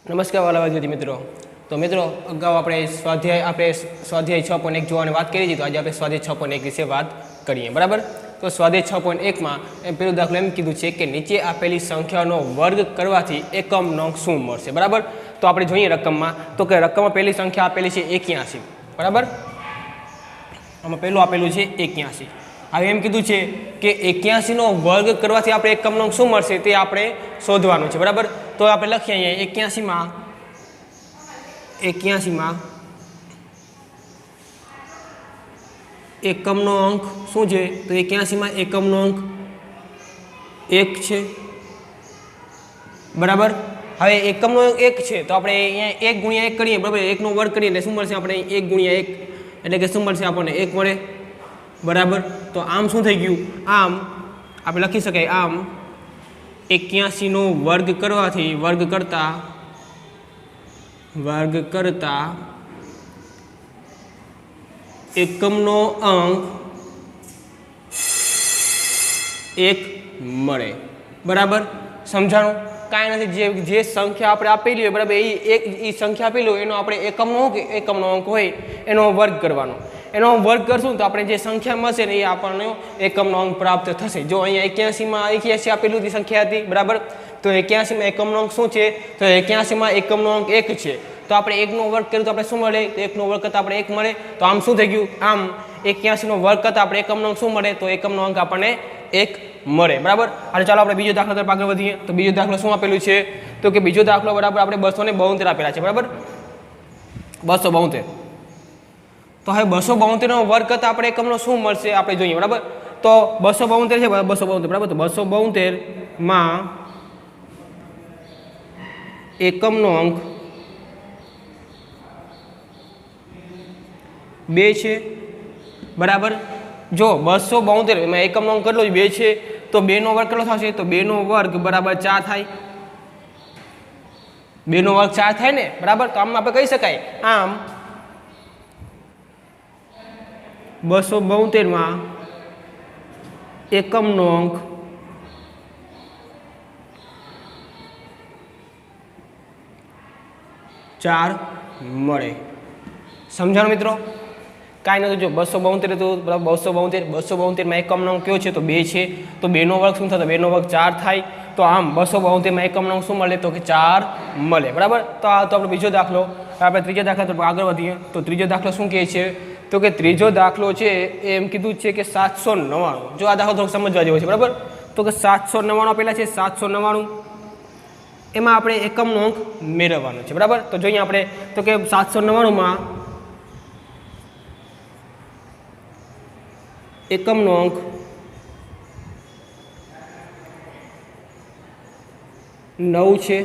નમસ્કાર વાલા વિદ્યાર્થી મિત્રો। તો મિત્રો અગાઉ આપણે સ્વાધ્યાય 6.1 જોવાની વાત કરી હતી, તો આજે આપણે સ્વાધ્યાય 6.1 વિશે વાત કરીએ, બરાબર। તો સ્વાધ્યાય 6.1 માં પેલો દાખલો એમ કીધું છે કે નીચે આપેલી સંખ્યાનો વર્ગ કરવાથી એકમ નંગ શું મળશે, બરાબર। તો આપણે જોઈએ રકમમાં, તો કે રકમમાં પહેલી સંખ્યા આપેલી છે 81, બરાબર। આમાં પહેલું આપેલું છે 81। હવે એમ કીધું છે કે 81 નો વર્ગ કરવાથી આપણે એકમ નંગ શું મળશે તે આપણે શોધવાનું છે, બરાબર। તો આપણે લખીએ અહીંયા 81 માં એકમનો અંક શું છે, તો 81 માં એકમનો અંક 1 છે, બરાબર। હવે એકમનો અંક 1 છે તો આપણે અહીંયા 1 ગુણ્યા 1 કરીએ, બરાબર। 1 નો વર્ગ કરીએ એટલે શું મળશે આપણે 1 ગુણ્યા 1 એટલે કે શું મળશે આપણને 1 મળે, બરાબર। તો આમ શું થઈ ગયું, આમ આપણે લખી શકાય આમ 81 નો વર્ગ કરવાથી વર્ગ કરતા એકમનો અંક 1 મળે, બરાબર। સમજાણું? કાંઈ નથી, જે સંખ્યા આપણે આપેલી હોય, બરાબર, એ સંખ્યા આપેલી હોય એનો આપણે એકમનો અંક હોય એનો વર્ગ કરવાનો, એનો વર્ગ કરશું તો આપણે જે સંખ્યા મળશે ને એ આપણને એકમનો અંક પ્રાપ્ત થશે। જો અહીંયા 81 આપેલું જે સંખ્યા હતી, બરાબર, તો 81 માં એકમનો અંક શું છે, તો 81 માં એકમનો અંક 1 છે, તો આપણે 1 નો વર્ગ કર્યું તો આપણે શું મળે, તો 1 નો વર્ગ કરતા આપણે 1 મળે। તો આમ શું થઈ ગયું, આમ 81 નો વર્ગ કરતા આપણે એકમનો અંક શું મળે, તો એકમનો અંક આપણને 1 મળે, બરાબર। અને ચાલો આપણે બીજો દાખલા તરફ આગળ વધીએ। તો બીજો દાખલો શું આપેલું છે, તો કે બીજો દાખલો, બરાબર, આપણે 272 આપેલા છે, બરાબર, 272। તો હવે 272 નો વર્ગ કરતા આપણે એકમનો શું મળશે આપણે જોઈએ, બરાબર। તો 272 છે, 272, બરાબર। તો 272 માં એકમનો અંક 2 છે, બરાબર। જો 272 એમાં એકમનો અંક કેટલો 2 છે, તો 2 નો વર્ગ કેટલો થશે, તો 2 નો વર્ગ બરાબર 4 થાય, 2 નો વર્ગ 4 થાય ને, બરાબર। તો આમ આપણે કહી શકાય આમ 272 માં એકમનો અંક 4 મળે। સમજાણું મિત્રો? કાંઈ નથી, જો 272 તો બરાબર 272 માં એકમનો અંક કયો છે, તો 2 છે, તો 2 નો વર્ગ શું થતો, 2 નો વર્ગ 4 થાય, તો આમ 272 માં એકમનો અંક શું મળે, તો કે 4 મળે, બરાબર। તો આપણે બીજો દાખલો, આપણે ત્રીજા દાખલા તરફ આગળ વધીએ। તો ત્રીજો દાખલો શું કહે છે, તો કે ત્રીજો દાખલો છે એમ કીધું છે કે 799। જો આ દાખલો થોડોક સમજવા જેવો છે, બરાબર। તો કે 799 આપેલા છે, 799 એમાં આપણે એકમનો અંક મેળવવાનો છે, બરાબર। તો જોઈએ આપણે, તો કે 799 માં એકમનો અંક 9 છે,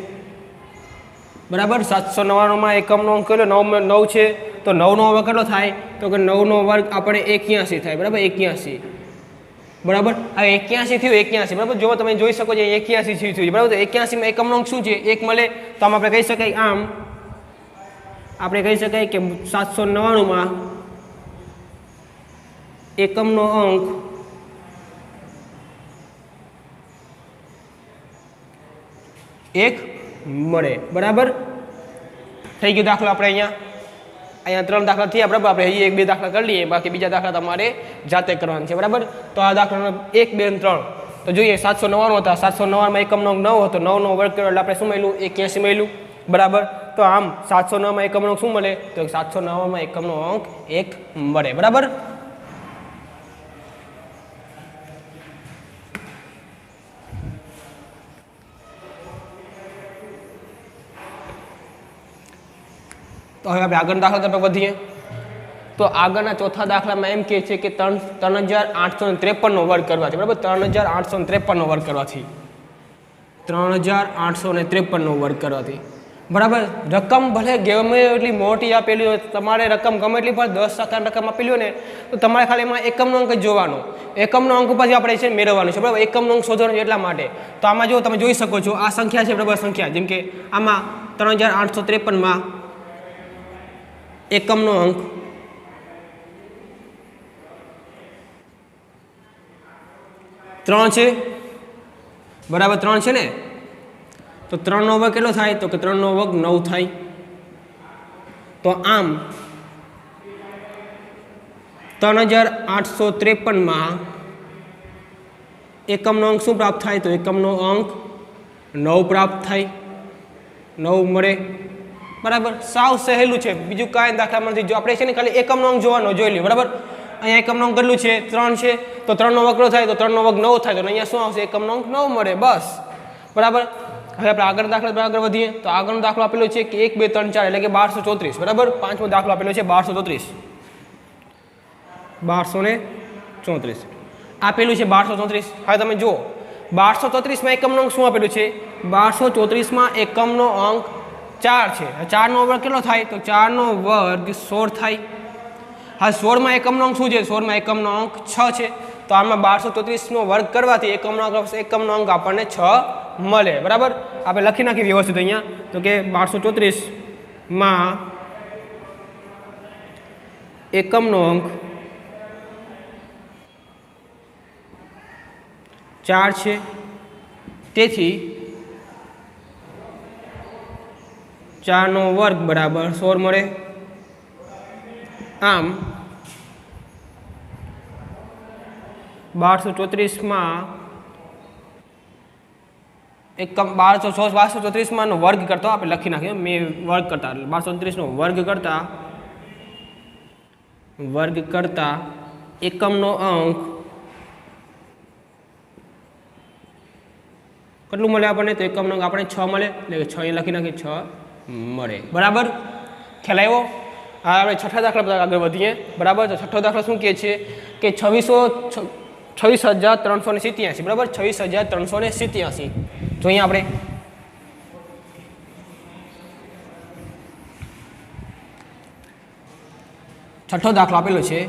બરાબર। 799 માં એકમનો અંક કેટલો 9 છે, તો 9 નો વર્ગ કેટલો થાય, તો કે 9 નો વર્ગ આપણે 81 થાય, બરાબર, 81, બરાબર। હવે 81 થયું 81, બરાબર। જો તમે જોઈ શકો છો 81 થયું, બરાબર। તો 81 માં એકમનો અંક શું છે, 1 મળે, તો આમ આપણે કહી શકાય આમ આપણે કહી શકાય કે 799 માં એકમનો અંક 1 મળે, બરાબર। થઈ ગયો દાખલો આપણે અહીંયા 3 દાખલા થયા, બરાબર। આપણે હજી 1-2 દાખલા કરી લઈએ, બાકી બીજા દાખલા તમારે જાતે કરવાના છે, બરાબર। તો આ દાખલા 1, 2 અને 3 તો જોઈએ 799 હતા, 799 માં એકમનો અંક 9 હતો, 9 નો વર્ગ કર્યો એટલે આપણે શું મળ્યું, 81 મળ્યું, બરાબર। તો આમ 709 માં એકમનો અંક શું મળે, તો 709 માં એકમનો અંક 1 મળે, બરાબર। તો હવે આપણે આગળના દાખલા તરફ વધીએ। તો આગળના ચોથા દાખલામાં એમ કહે છે કે 3853 નો વર્ગ કરવાથી, બરાબર, 3853 નો વર્ગ કરવાથી 3853 નો વર્ગ કરવાથી, બરાબર। રકમ ભલે ગમે એટલી મોટી આપેલી હોય, તમારે રકમ ગમે એટલી પણ 10 રકમ આપેલી હોય ને, તો તમારે ખાલી એમાં એકમનો અંક જ જોવાનો, એકમનો અંક પછી આપણે છે મેળવવાનો છે, બરાબર। એકમનો અંક શોધવાનો એટલા માટે। તો આમાં જો તમે જોઈ શકો છો આ સંખ્યા છે, બરાબર, સંખ્યા જેમ કે આમાં 3853 માં એકમનો અંક 3 છે, બરાબર, 3 છે ને। તો 3નો વર્ગ કેટલો થાય? તો કે 3નો વર્ગ 9 થાય. તો આમ 3853 એકમનો અંક શું પ્રાપ્ત થાય? તો એકમનો અંક 9 પ્રાપ્ત થાય. 9 મળે. બરાબર, સાવ સહેલું છે, બીજું કાંઈ દાખલામાં નથી. જો આપણે છે ને ખાલી એકમનો અંક જોવાનો જોઈ લઈએ. બરાબર, અહીંયા એકમનો અંક કેટલું છે? 3 છે. તો 3નો વર્ગ કેટલો થાય? તો 3નો વર્ગ 9 થાય. તો અહીંયા શું આવશે? એકમનો અંક 9 મળે. બસ. બરાબર, હવે આપણે આગળ દાખલા પર આગળ વધીએ. તો આગળનો દાખલો આપેલો છે કે 1 2 3 4 એટલે કે 1234. બરાબર, પાંચમો દાખલો આપેલો છે 1234. 1234 આપેલું છે 1234. હવે તમે જુઓ 1234માં એકમનો અંક શું આપેલું છે? 1234માં એકમનો અંક 4 છે. 4નો વર્ગ કેટલો થાય? તો 4નો વર્ગ 16 થાય. હા, 16માં એકમનો અંક શું છે? 16માં એકમનો અંક 6 છે. તો આમાં 1234નો વર્ગ કરવાથી એકમનો અંક આપણને 6 મળે. બરાબર, આપણે લખી નાખીએ વ્યવસ્થિત અહીંયા. તો કે 1234માં એકમનો અંક 4 છે. તેથી 4નો વર્ગ બરાબર 16 મળે. આમ 1234માં એકમ 1234માં વર્ગ કરતા આપણે લખી નાખીએ. મેં વર્ગ કરતા 1234નો વર્ગ કરતા એકમનો અંક કેટલું મળે આપણને? તો એકમનો અંક આપણે 6 મળે. એટલે કે 6 અહીં લખી નાખીએ, 6 મળે. બરાબર, ખ્યાલ આવ્યો? હા, આપણે છઠ્ઠા દાખલા પર આગળ વધીએ. બરાબર, તો છઠ્ઠો દાખલો શું કહે છે કે 26,387. બરાબર, 26,387. જોઈએ આપણે. છઠ્ઠો દાખલો આપેલો છે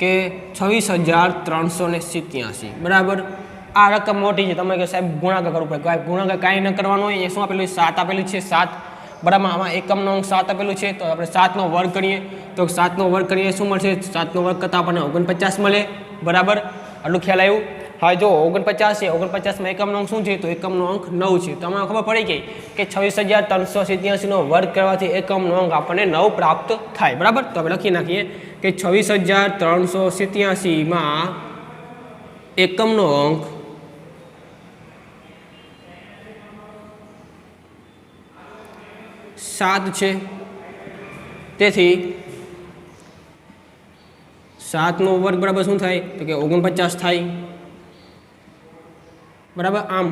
કે 26,387. બરાબર, આ રકમ મોટી છે. તમે કે સાહેબ ગુણાકાર કરવું પડે. ગુણાકાર કાંઈ ન કરવાનો હોય. અહીંયા શું આપેલું છે? 7 આપેલું છે. 7. બરાબર, આમાં એકમનો અંક 7 આપેલું છે. તો આપણે 7નો વર્ગ કરીએ. તો 7નો વર્ગ કરીએ શું મળશે? 7નો વર્ગ કરતાં આપણને 49 મળે. બરાબર, આટલું ખ્યાલ આવ્યું? હા, જો 49 છે. 49માં એકમનો અંક શું છે? તો એકમનો અંક 9 છે. તમને ખબર પડી ગઈ કે 26,387નો વર્ગ કરવાથી એકમનો અંક આપણને 9 પ્રાપ્ત થાય. બરાબર, તો આપણે લખી નાખીએ કે 26,387માં એકમનો અંક 7 છે. તેથી 7નો વર્ગ બરાબર શું થાય? તો કે 49 થાય. બરાબર, આમ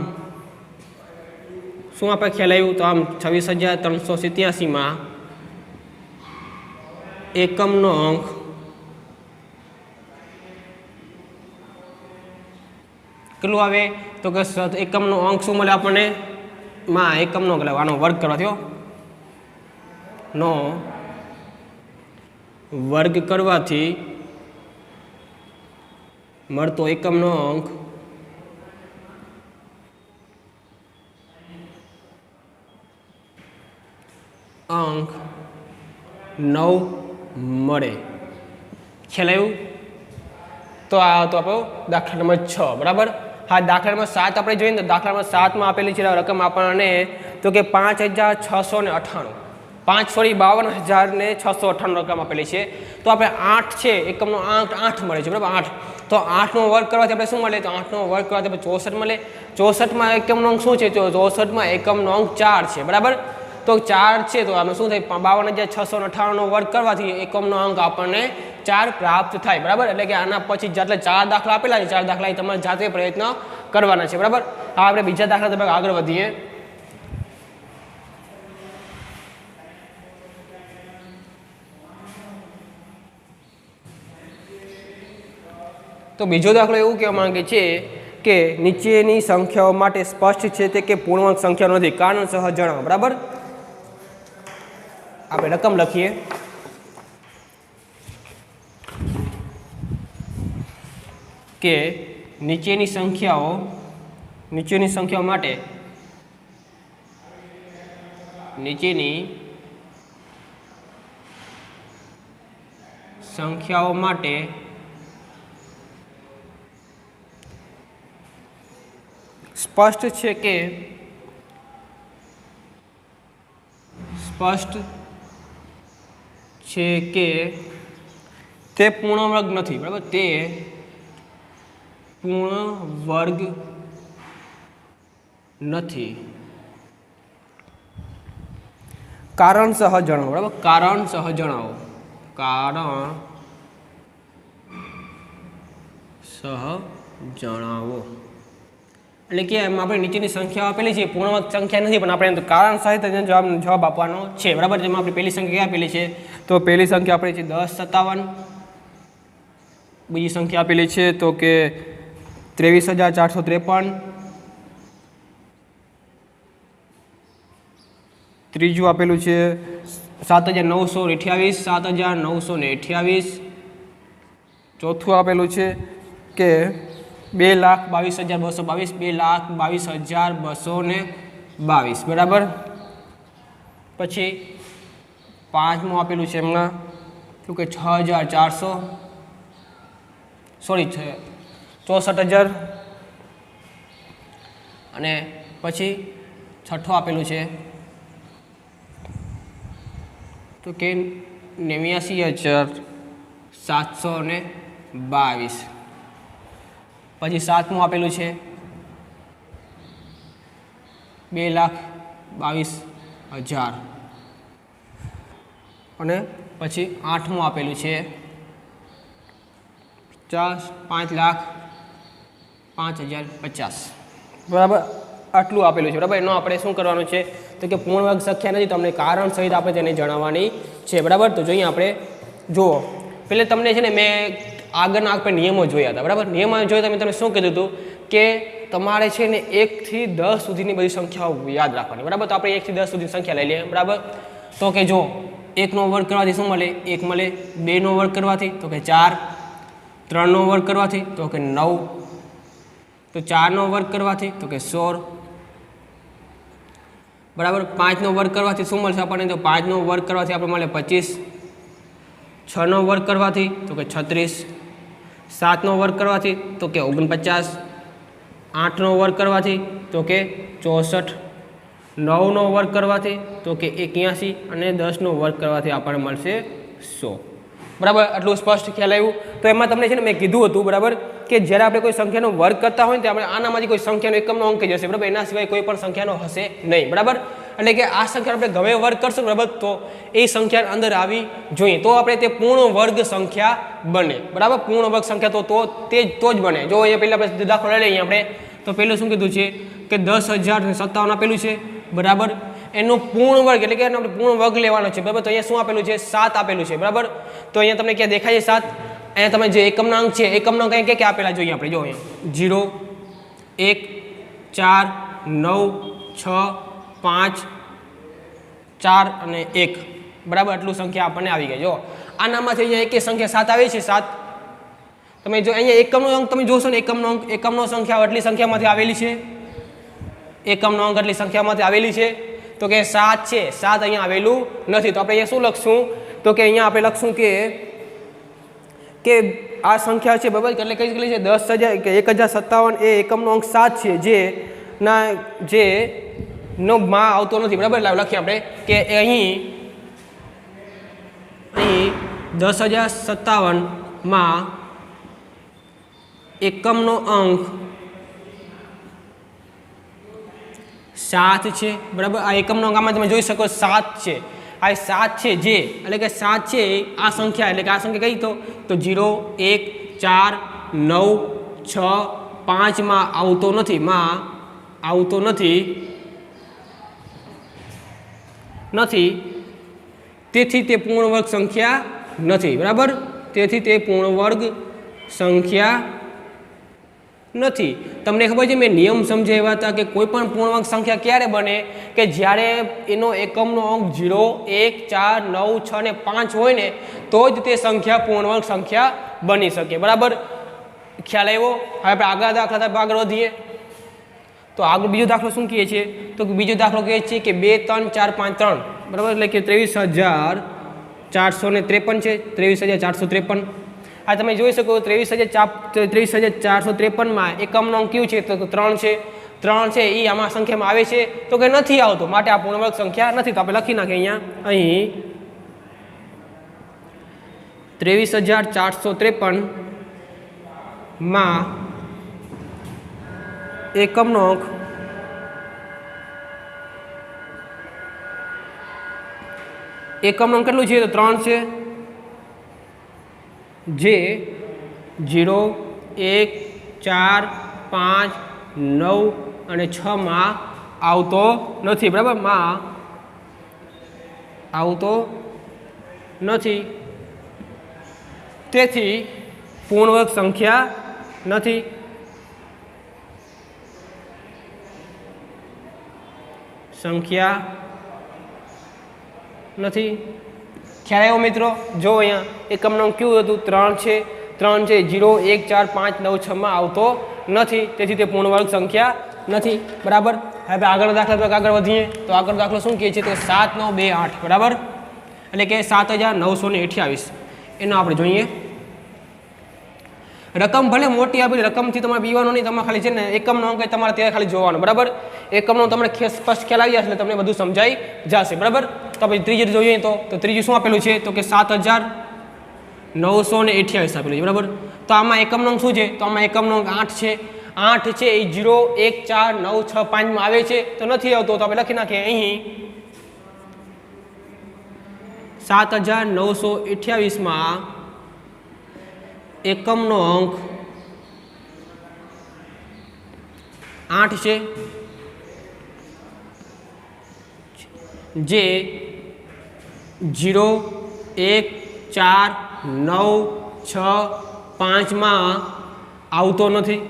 શું આપણે ખ્યાલ આવ્યું? તો આમ 26,387માં એકમનો અંક કેટલું આવે? તો કે એકમનો અંક શું મળે આપણને? એકમનો આનો વર્ગ કરવા થયો નો વર્ગ કરવાથી મળતો એકમનો અંક અંક 9 મળે. ખ્યાલ આવ્યું? તો આ તો આપણો દાખલા નંબર 6. બરાબર, હા, દાખલા નંબર 7 આપણે જોઈએ ને તો દાખલા નંબર 7માં આપેલી છે રકમ આપણને તો કે 5,698. 5,52,698 રકમ આપેલી છે. તો આપણે 8 છે એકમનો અંક 8 મળે છે. બરાબર, 8. તો 8નો વર્ગ કરવાથી આપણે શું મળે? તો 8નો વર્ગ કરવાથી આપણે 64 મળે. 64માં એકમનો અંક શું છે? તો 64માં એકમનો અંક 4 છે. બરાબર, તો 4 છે. તો આમાં શું થાય? 52,698નો વર્ગ કરવાથી એકમનો અંક આપણને 4 પ્રાપ્ત થાય. બરાબર, એટલે કે આના પછી જેટલા 4 દાખલા આપેલા છે 4 દાખલા તમારે જાતે પ્રયત્ન કરવાના છે. બરાબર, હા, આપણે બીજા દાખલા તરફ આગળ વધીએ. તો બીજો દાખલો એવું કહેવા માંગે છે કે નીચેની સંખ્યાઓ માટે સ્પષ્ટ છે તે કે પૂર્ણાંક સંખ્યા નથી. કારણસહ જણાવો. બરાબર, આપણે રકમ લખીએ કે નીચેની સંખ્યાઓ માટે સ્પષ્ટ છે કે સ્પષ્ટ છે કે તે પૂર્ણ વર્ગ નથી, બરાબર, તે પૂર્ણ વર્ગ નથી. કારણસહ જણાવો, બરાબર, કારણસહ જણાવો, કારણસહ જણાવો. એટલે કે એમાં આપણે નીચેની સંખ્યાઓ આપેલી છે પૂર્ણ વર્ગ સંખ્યા નથી, પણ આપણે કારણ સહિત જવાબ આપવાનો છે, બરાબર. જેમાં આપણી પહેલી સંખ્યા ક્યાં આપેલી છે? તો પહેલી સંખ્યા આપેલી છે 1057. બીજી સંખ્યા આપેલી છે તો કે 23,453. ત્રીજું આપેલું છે 7,928, 7,928. ચોથું આપેલું છે કે 2,22,222, 2,22,222, બરાબર. પછી પાંચમું આપેલું છે એમના શું કે 6,400, સોરી 64,000. અને પછી છઠ્ઠું આપેલું છે તો કે 89,722. પછી સાતમું આપેલું છે 2,22,000. અને પછી આઠમું આપેલું છે 5,05,50, બરાબર. આટલું આપેલું છે, બરાબર. એનો આપણે શું કરવાનું છે તો કે પૂર્ણ વર્ગ સંખ્યા નથી, તમને કારણ સહિત આપણે તેને જણાવવાની છે, બરાબર. તો જોઈએ આપણે, જુઓ પહેલે તમને છે ને મેં આગળના આપણે નિયમો જોયા હતા, બરાબર. નિયમો જોયા તમે શું કીધું હતું કે તમારે છે ને 1 થી 10 સુધીની બધી સંખ્યાઓ યાદ રાખવાની, બરાબર. તો આપણે 1 થી 10 સુધી સંખ્યા લઈ લઈએ, બરાબર. તો કે જો 1નો વર્ગ કરવાથી શું મળે? 1 મળે. 2નો વર્ગ કરવાથી તો કે 4. 3નો વર્ગ કરવાથી તો કે 9. તો 4નો વર્ગ કરવાથી તો કે 16, બરાબર. 5નો વર્ગ કરવાથી શું મળશે આપણને? તો 5નો વર્ગ કરવાથી આપણે મળે 25. 6નો વર્ગ કરવાથી તો કે 36. 7નો વર્ગ કરવાથી તો કે 49. 8નો વર્ગ કરવાથી તો કે 64. 9નો વર્ગ કરવાથી તો કે 81. અને 10નો વર્ગ કરવાથી આપણને મળશે 100, બરાબર. આટલું સ્પષ્ટ ખ્યાલ આવ્યું? તો એમાં તમને છે ને મેં કીધું હતું, બરાબર, કે જ્યારે આપણે કોઈ સંખ્યાનો વર્ગ કરતા હોય ને આપણે આનામાંથી કોઈ સંખ્યાનો એકમનો અંક જ હશે, બરાબર. એના સિવાય કોઈ પણ સંખ્યાનો હશે નહીં, બરાબર. એટલે કે આ સંખ્યા આપણે ગમે વર્ગ કરશું, બરાબર, તો એ સંખ્યા અંદર આવી જોઈએ તો આપણે તે પૂર્ણ વર્ગ સંખ્યા બને, બરાબર. પૂર્ણ વર્ગ સંખ્યા તો જ બને. જો અહીંયા પહેલાં આપણે દાખલો લઈ લઈએ આપણે, તો પહેલું શું કીધું છે કે 10,057 આપેલું છે, બરાબર. એનું પૂર્ણ વર્ગ એટલે કે એનો આપણે પૂર્ણ વર્ગ લેવાનો છે, બરાબર. તો અહીંયા શું આપેલું છે? 7 આપેલું છે, બરાબર. તો અહીંયા તમને ક્યાં દેખાય છે 7? અહીંયા તમે જે એકમના અંક છે, એકમના અંક અહીંયા ક્યાં આપેલા જોઈએ આપણે? જો અહીંયા 0, 1, 4, 9, 6, 5, 4 અને 1, બરાબર. આટલું સંખ્યા આપણને આવી ગઈ. જો આનામાંથી અહીંયા એક સંખ્યા 7 આવી છે, 7. તમે જો અહીંયા એકમનો અંક તમે જોશો ને, એકમનો સંખ્યા આટલી સંખ્યામાંથી આવેલી છે, એકમનો અંક આટલી સંખ્યામાંથી આવેલી છે, તો કે 7 છે. 7 અહીંયા આવેલું નથી, તો આપણે અહીંયા શું લખશું? તો કે અહીંયા આપણે લખશું કે આ સંખ્યા છે, બરાબર. એટલે કઈ છે 10,000 કે 1,057 એ એકમનો અંક 7 છે, જે નો માં આવતો નથી, બરાબર. એટલે લખીએ આપણે કે અહીં 10,057 માં એકમનો અંક 7 છે, બરાબર. આ એકમનો અંક આમાં તમે જોઈ શકો 7 છે. આ 7 છે જે એટલે કે 7 છે આ સંખ્યા, એટલે કે આ સંખ્યા કઈ તો 0, 1, 4, 9, 6, 5 માં આવતો નથી, તેથી તે પૂર્ણ વર્ગ સંખ્યા નથી, બરાબર. તેથી તે પૂર્ણ વર્ગ સંખ્યા નથી. તમને ખબર છે મેં નિયમ સમજાવ્યા હતા કે કોઈ પણ પૂર્ણ વર્ગ સંખ્યા ક્યારે બને? કે જ્યારે એનો એકમનો અંક 0, 1, 4, 9, 6 અને 5 હોય ને તો જ તે સંખ્યા પૂર્ણ વર્ગ સંખ્યા બની શકે, બરાબર. ખ્યાલ આવ્યો? હવે આપણે આગળ દાખલા તરફ આગળ વધીએ. તો આગળ બીજો દાખલો શું કહે છે? તો બીજો દાખલો કહે છે કે 2, 3, 4, 5, 3, બરાબર. એટલે કે 23,453 છે, 23,453. આ તમે જોઈ શકો 23,453 માં એકમનો અંક કયું છે? તો 3 છે. 3 છે એ આમાં સંખ્યામાં આવે છે તો કે નથી આવતો, માટે આ પૂર્ણ વર્ગ સંખ્યા નથી. તો આપણે લખી નાખીએ અહીંયા અહીં 23,453 માં એકમનો અંક કેટલું છે? તો 3 છે, જે 0, 1, 4, 5, 9 અને 6 માં આવતો નથી. બરાબર, માં આવતો નથી, તેથી પૂર્ણ વર્ગ સંખ્યા નથી. સંખ્યા નથી. ખ્યાલ આવ્યો મિત્રો? જો અહીંયા એકમનો કયું હતું? 3 છે. 3 છે, 0, 1, 4, 5, 9, 6 માં આવતો નથી, તેથી તે પૂર્ણ વર્ગ સંખ્યા નથી. બરાબર. હવે આગળ દાખલા આગળ વધીએ તો આગળ દાખલો શું કહે છે? તો 7, 9, 2, 8. બરાબર, એટલે કે 7,928. એનો આપણે જોઈએ. રકમ ભલે મોટી આપેલી, રકમથી તમારે પીવાનું નહીં, તમારે ખાલી છે ને એકમનો અંક તમારે ત્યાં ખાલી જોવાનો. બરાબર, એકમનો તમને સ્પષ્ટ ખ્યાલ આવી જશે એટલે તમને બધું સમજાઈ જશે. બરાબર, તો આપણે ત્રીજી જોઈએ તો ત્રીજું શું આપેલું છે? તો કે 7,928 આપેલું છે. બરાબર, તો આમાં એકમનો અંક શું છે? તો આમાં એકમનો અંક 8 છે. 8 છે એ 0, 1, 4, 9, 6, 5 માં આવે છે, તો નથી આવતો. તો આપણે લખી નાખીએ અહીં 7,928 માં એકમનો અંક 8 છે, જે 0, 1, 4, 9, 6, 5 માં આવતો નથી.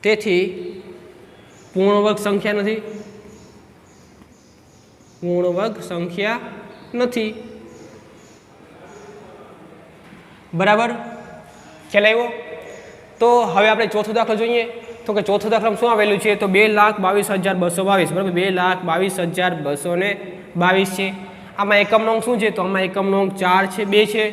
તેથી પૂર્ણ વર્ગ સંખ્યા નથી. પૂર્ણ વર્ગ સંખ્યા નથી. બરાબર, ખ્યાલ આવ્યો? તો હવે આપણે ચોથો દાખલો જોઈએ. તો કે ચોથો દાખલામાં શું આવેલું છે? તો 2,22,222. બરાબર, 2,22,222 છે. આમાં એકમનો અંક શું છે? તો આમાં એકમનો અંક 4 છે, 2 છે.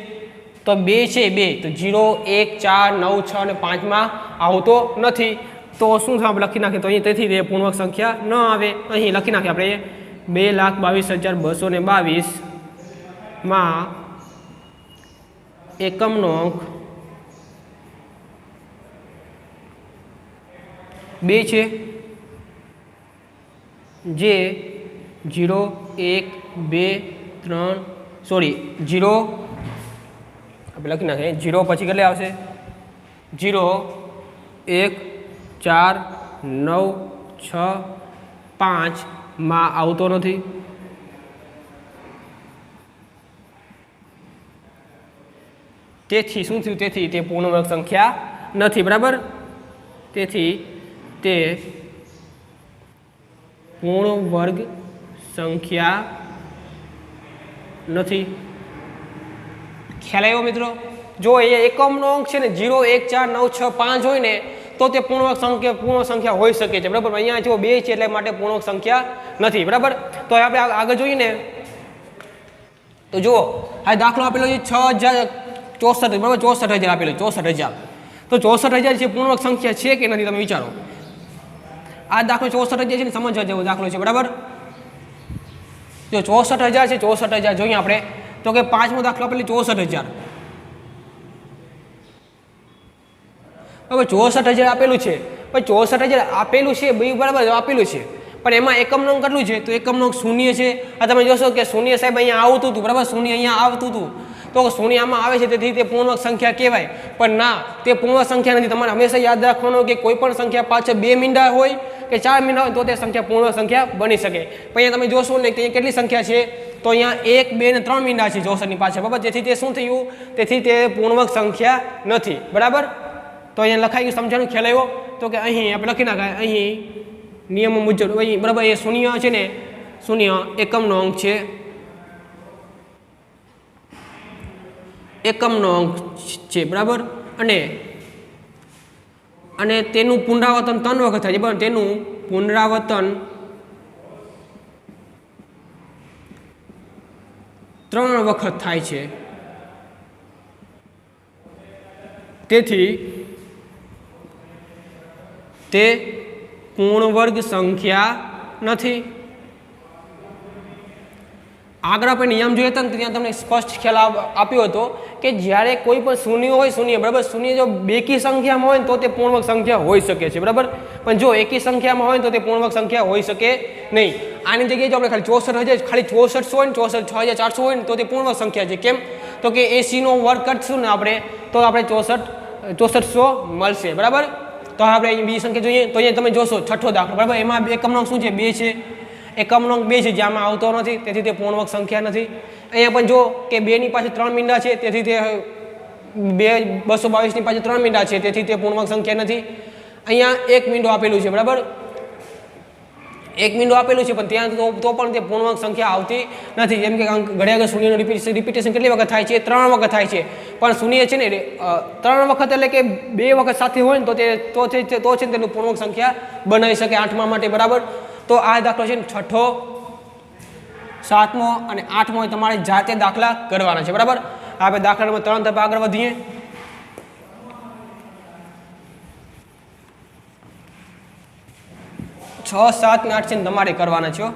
તો 2 છે, 2 તો 0, 1, 4, 9, 6 અને 5 માં આવતો નથી. તો શું આપણે લખી નાખીએ? તો અહીં તેથી તે પૂર્ણ વર્ગ સંખ્યા ન આવે. અહીં લખી નાખીએ આપણે 2,22,222 માં એકમનો અંક 2 છે, જે 0, 1, 2, 3 સોરી 0 આપણે લખી નાખીએ 0 પછી કેટલે આવશે? 0, 1, 4, 9, 6, 5 માં આવતો નથી. તેથી શું થયું? તેથી તે પૂર્ણ વર્ગ સંખ્યા નથી. બરાબર, તેથી તે પૂર્ણ વર્ગ સંખ્યા નથી. ખ્યાલ આવ્યો મિત્રો? જો એ એકમનો અંક છે ને 0, 1, 4, 9, 6, 5 હોય ને તો તે પૂર્ણ સંખ્યા હોઈ શકે છે. બરાબર, અહીંયા જો 2 છે એટલે માટે પૂર્ણ સંખ્યા નથી. બરાબર, તો આપણે આગળ જોઈએ ને તો જુઓ આ દાખલો આપેલો છે 6,064. બરાબર, 64,000 આપેલો 64,000. તો 64,000 છે પૂર્ણ સંખ્યા છે કે નથી? તમે વિચારો. આ દાખલો 64,000 છે ને સમજવા જેવો દાખલો છે. બરાબર, જો 64,000 છે, 64,000 જોઈએ આપણે તો કે પાંચમો દાખલો આપેલી 64,000. હવે 64,000 આપેલું છે, પણ 64,000 આપેલું છે બરાબર આપેલું છે, પણ એમાં એકમનો અંક કેટલું છે? તો એકમનો અંક 0 છે. આ તમે જોશો કે 0 સાહેબ અહીંયા આવતું હતું. બરાબર, 0 અહીંયા આવતું હતું તો 0 આમાં આવે છે, તેથી તે પૂર્ણ સંખ્યા કહેવાય. પણ ના, તે પૂર્ણ સંખ્યા નથી. તમારે હંમેશા યાદ રાખવાનું કે કોઈ પણ સંખ્યા પાછળ 2 મીંડા હોય કે 4 મીંડા હોય તો તે સંખ્યા પૂર્ણ સંખ્યા બની શકે. પણ અહીંયા તમે જોશો ને કે કેટલી સંખ્યા છે? તો અહીંયા 1, 2 અને 3 મીંડા છે 64ની પાછળ. બરાબર, તેથી તે શું થયું? તેથી તે પૂર્ણ સંખ્યા નથી. બરાબર, તો અહીંયા લખાઈ ગયું. સમજાણું? ખ્યાલ આવ્યો? તો કે અહીં આપણે લખી નાખાય અહીં નિયમો મુજબ અહીં. બરાબર, એ 0 છે ને 0 એકમનો અંક છે. એકમનો અંક છે. બરાબર, અને તેનું પુનરાવર્તન 3 વખત થાય છે. બરાબર, તેનું પુનરાવર્તન 3 વખત થાય છે. તેથી તે પૂર્ણ વર્ગ સંખ્યા નથી. આગળ આપણે નિયમ જોઈએ હતા ને ત્યાં તમને સ્પષ્ટ ખ્યાલ આપ્યો હતો કે જ્યારે કોઈ પણ શૂન્ય હોય, શૂન્ય બરાબર, શૂન્ય જો બેકી સંખ્યામાં હોય ને તો તે પૂર્ણવર્ગ સંખ્યા હોઈ શકે છે બરાબર, પણ જો એકી સંખ્યામાં હોય તો તે પૂર્ણવર્ગ સંખ્યા હોઈ શકે નહીં. આની જગ્યાએ જો આપણે ખાલી 64,000 ખાલી 6400 હોય ને 64,6400 હોય ને તો તે પૂર્ણવર્ગ સંખ્યા છે. કેમ? તો કે 80 નો વર્ગ કરશું ને આપણે તો આપણે 6400 મળશે બરાબર. તો આપણે અહીં બીજી સંખ્યા જોઈએ તો અહીંયા તમે જોશો છઠ્ઠો દાખલો બરાબર, એમાં એકમનો શું છે? 2 છે. એકમનો 2 છે જેમાં આવતો નથી, તેથી તે પૂર્ણવર્ગ સંખ્યા નથી. અહીંયા પણ જો કે 2 ની પાસે 3 મીંડા છે, તેથી તે 222 ની પાસે 3 મીંડા છે, તેથી તે પૂર્ણવર્ગ સંખ્યા નથી. અહીંયા 1 મીંડો આપેલું છે બરાબર, 1 મીંડો આપેલું છે પણ ત્યાં તો પણ તે પૂર્ણવર્ગ સંખ્યા આવતી નથી. જેમ કે ઘડિયા આગળ શૂન્યનું રિપીટેશન કેટલી વખત થાય છે? 3 વખત થાય છે. પણ શૂન્ય છે ને 3 વખત એટલે કે 2 વખત સાથે હોય ને તો છે તેનું પૂર્ણવર્ગ સંખ્યા બનાવી શકે 8મા માટે બરાબર. તો આ દાખલો છે ને 6ઠ્ઠો, 7મો અને 8મો તમારે જાતે દાખલા કરવાના છે બરાબર. આપણે દાખલા નંબર 3 તરફ આગળ વધીએ. છ, 7 ને 8 છે તમારે કરવાના છો.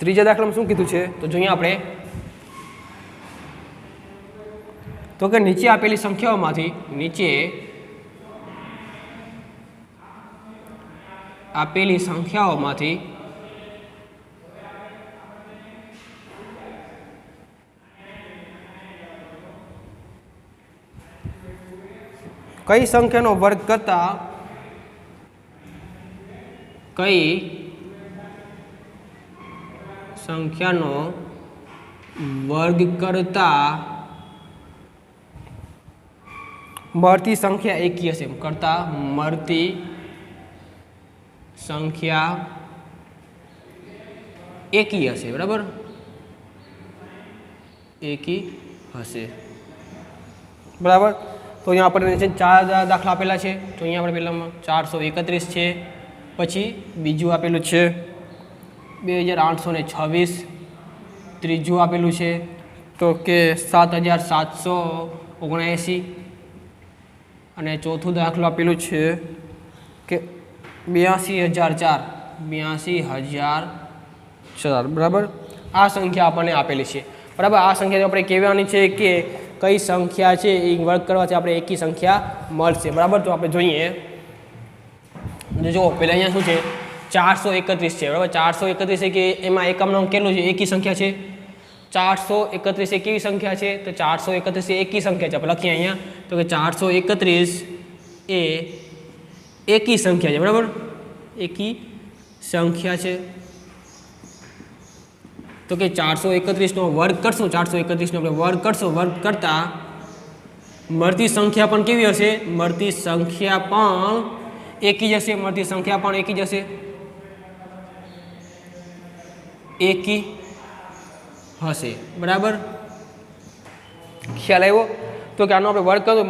ત્રીજા દાખલામાં શું કીધું છે તો જોઈએ આપણે, તો કે નીચે આપેલી સંખ્યાઓમાંથી કઈ સંખ્યાનો વર્ગ કરતા મળતી સંખ્યા એકી હશે. મળતી સંખ્યા એકી હશે બરાબર, એકી હશે બરાબર. તો અહીંયા આપણને 4 દાખલા આપેલા છે. તો અહીંયા આપણે પહેલામાં 431 છે, પછી બીજું આપેલું છે 2826, ત્રીજું આપેલું છે તો કે 7779, અને ચોથું દાખલો આપેલું છે કે 82,004 બરાબર. આ સંખ્યા આપણને આપેલી છે બરાબર. આ સંખ્યા આપણે કહેવાની છે કે કઈ સંખ્યા છે એ વર્ગ કરવાથી આપણે એકી સંખ્યા મળશે બરાબર. તો આપણે જોઈએ, જો પહેલાં અહીંયા શું છે 431 છે બરાબર. 431 છે કે એમાં એકમનો કેટલું છે? એકી સંખ્યા છે. 431 એ કેવી સંખ્યા છે? તો 431 એ એકી સંખ્યા છે. આપણે લખીએ અહીંયા તો કે 431 એ એકી સંખ્યા છે બરાબર, એકી સંખ્યા છે. તો કે 431 નો વર્ગ કરશું, 431 નો આપણે વર્ગ કરશું, વર્ગ કરતા મળતી સંખ્યા પણ કેવી હશે? મળતી સંખ્યા પણ એકી જશે. મળતી સંખ્યા પણ એકી જશે, એકી હશે બરાબર. ખ્યાલ આવ્યો? તો કે આનો આપણે વર્ગ કરશું,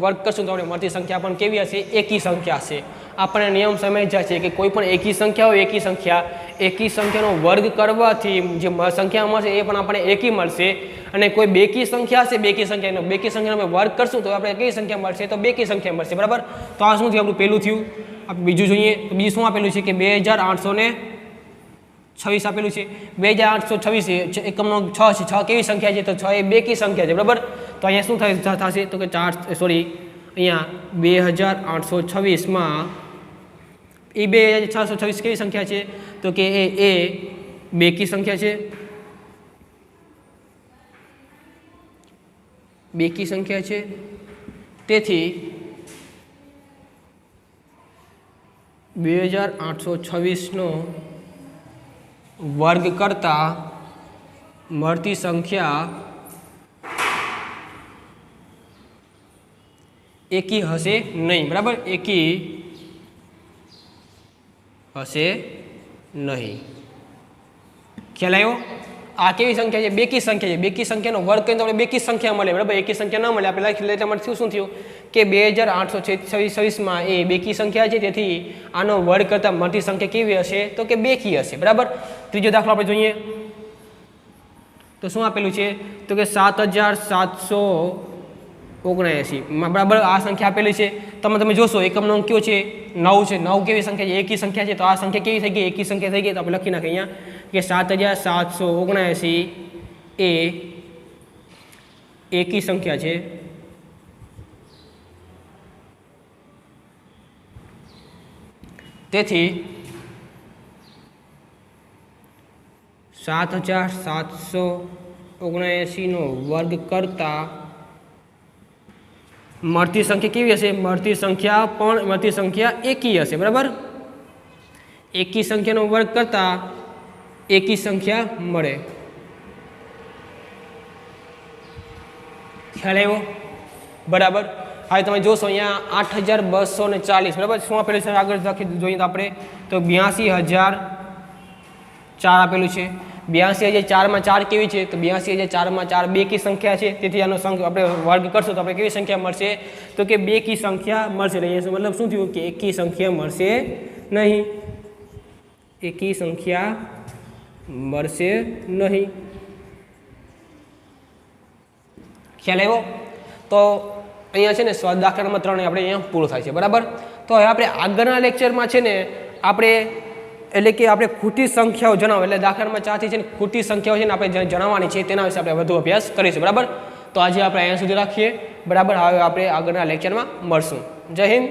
વર્ગ કરશું તો આપણે મળતી સંખ્યા પણ કેવી હશે? એકી સંખ્યા હશે. આપણને નિયમ સમજાય છે કે કોઈ પણ એકી સંખ્યા હોય, એકી સંખ્યાનો વર્ગ કરવાથી જે સંખ્યા મળશે એ પણ આપણે એકી મળશે. અને કોઈ બેકી સંખ્યા હશે, બેકી સંખ્યાનો આપણે વર્ગ કરશું તો આપણે કઈ સંખ્યા મળશે? તો બેકી સંખ્યા મળશે બરાબર. તો આ શું થયું? આપણું પહેલું થયું. આપણે બીજું જોઈએ તો બીજું શું આપેલું છે કે 2826 આપેલું છે. 2826 એકમનો 6 છે. 6 કેવી સંખ્યા છે? તો 6 એ બેકી સંખ્યા છે બરાબર. તો અહીંયા શું થશે? તો કે અહીંયા 2826માં એ 2626 કેવી સંખ્યા છે? તો કે એ બેકી સંખ્યા છે, બેકી સંખ્યા છે. તેથી 2826નો વર્ગ કરતા મળતી સંખ્યા એકી હશે નહીં બરાબર, એકી હશે નહીં. ખ્યાલ આવ્યો? આ કેવી સંખ્યા છે? બેકી સંખ્યા છે. બેકી સંખ્યાનો વર્ગ કરીને તો આપણે બેકી સંખ્યા મળે, બરાબર. એકી સંખ્યા ન મળે આપણે લખી એટલે તમારે શું થયું કે 2826 એ બેકી સંખ્યા છે, તેથી આનો વર્ગ કરતાં મોટી સંખ્યા કેવી હશે? તો કે બેકી હશે, બરાબર. ત્રીજો દાખલો આપણે જોઈએ તો શું આપેલું છે? તો કે 7779, બરાબર. આ સંખ્યા આપેલી છે. તમે જોશો એકમનો અંક કયો છે? 9 છે. 9 કેવી સંખ્યા છે? એકી સંખ્યા છે. તો આ સંખ્યા કેવી થઈ ગઈ? એકી સંખ્યા થઈ ગઈ. તો આપણે લખી નાખીએ અહીંયા કે 7779 એ એકી સંખ્યા છે. તેથી 7779 નો વર્ગ કરતા મળતી સંખ્યા કેવી હશે? મળતી સંખ્યા એકી હશે, બરાબર. એકી સંખ્યાનો વર્ગ કરતા એકી સંખ્યા મળે. ખ્યાલ આવ્યો? બરાબર. હવે તમે જોશો અહીંયા 8240, બરાબર. શું આપેલું છે આગળ જોઈએ તો આપણે તો 82004 આપેલું છે. 82004 માં 4 કેવી છે? તો 82004 માં 4 બેકી સંખ્યા છે, તેથી આનો આપણે વર્ગ કરશું તો આપણે કેવી સંખ્યા મળશે? તો કે બેકી સંખ્યા મળશે. મતલબ શું થયું કે એકી સંખ્યા મળશે નહીં. એકી સંખ્યા મળશે નહીં. ખ્યાલ આવ્યો? તો અહીંયા છે ને દાખલા નંબર 3 આપણે અહીંયા પૂરો થાય છે, બરાબર. તો હવે આપણે આગળના લેક્ચરમાં છે ને આપણે એટલે કે આપણે ખોટી સંખ્યાઓ જણાવો, એટલે દાખલા નંબર 4 થી છે ને ખોટી સંખ્યાઓ છે ને આપણે જણાવવાની છે, તેના વિશે આપણે વધુ અભ્યાસ કરીશું, બરાબર. તો આજે આપણે અહીંયા સુધી રાખીએ, બરાબર. હવે આપણે આગળના લેક્ચરમાં મળશું. જય હિન્દ.